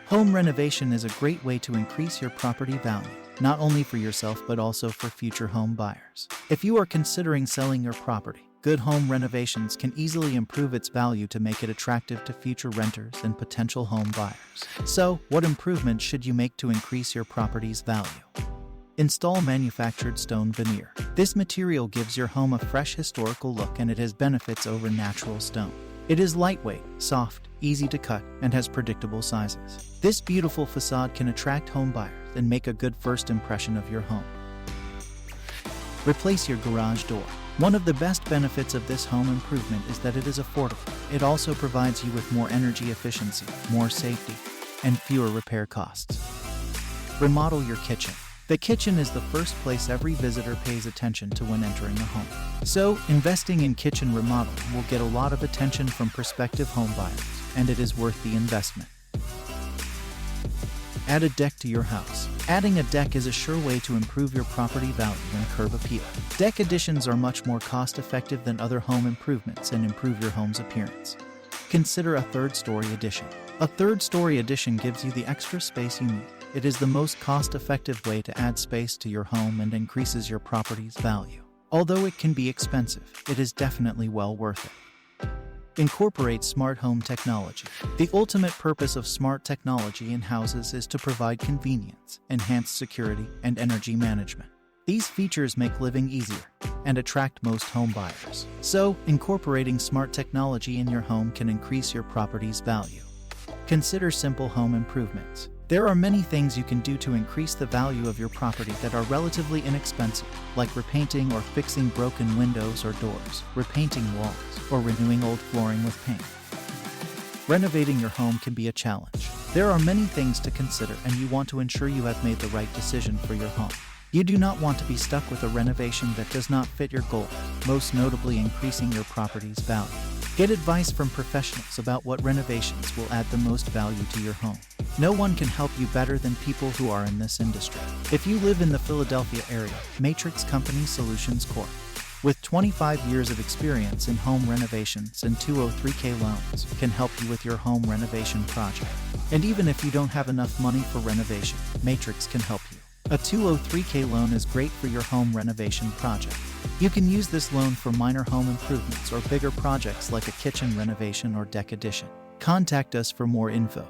Home renovation is a great way to increase your property value, not only for yourself but also for future home buyers. If you are considering selling your property, good home renovations can easily improve its value to make it attractive to future renters and potential home buyers. So, what improvements should you make to increase your property's value? Install manufactured stone veneer. This material gives your home a fresh historical look, and it has benefits over natural stone. It is lightweight, soft, easy to cut, and has predictable sizes. This beautiful facade can attract home buyers and make a good first impression of your home. Replace your garage door. One of the best benefits of this home improvement is that it is affordable. It also provides you with more energy efficiency, more safety, and fewer repair costs. Remodel your kitchen. The kitchen is the first place every visitor pays attention to when entering a home. So, investing in kitchen remodel will get a lot of attention from prospective home buyers, and it is worth the investment. Add a deck to your house. Adding a deck is a sure way to improve your property value and curb appeal. Deck additions are much more cost-effective than other home improvements and improve your home's appearance. Consider a third-story addition. A third-story addition gives you the extra space you need. It is the most cost-effective way to add space to your home and increases your property's value. Although it can be expensive, it is definitely well worth it. Incorporate smart home technology. The ultimate purpose of smart technology in houses is to provide convenience, enhance security, and energy management. These features make living easier and attract most home buyers. So, incorporating smart technology in your home can increase your property's value. Consider simple home improvements. There are many things you can do to increase the value of your property that are relatively inexpensive, like repainting or fixing broken windows or doors, repainting walls, or renewing old flooring with paint. Renovating your home can be a challenge. There are many things to consider, and you want to ensure you have made the right decision for your home. You do not want to be stuck with a renovation that does not fit your goals, most notably increasing your property's value. Get advice from professionals about what renovations will add the most value to your home. No one can help you better than people who are in this industry. If you live in the Philadelphia area, Matrix Company Solutions Corp. With 25 years of experience in home renovations and 203K loans, can help you with your home renovation project. And even if you don't have enough money for renovation, Matrix can help you. A 203K loan is great for your home renovation project. You can use this loan for minor home improvements or bigger projects like a kitchen renovation or deck addition. Contact us for more info.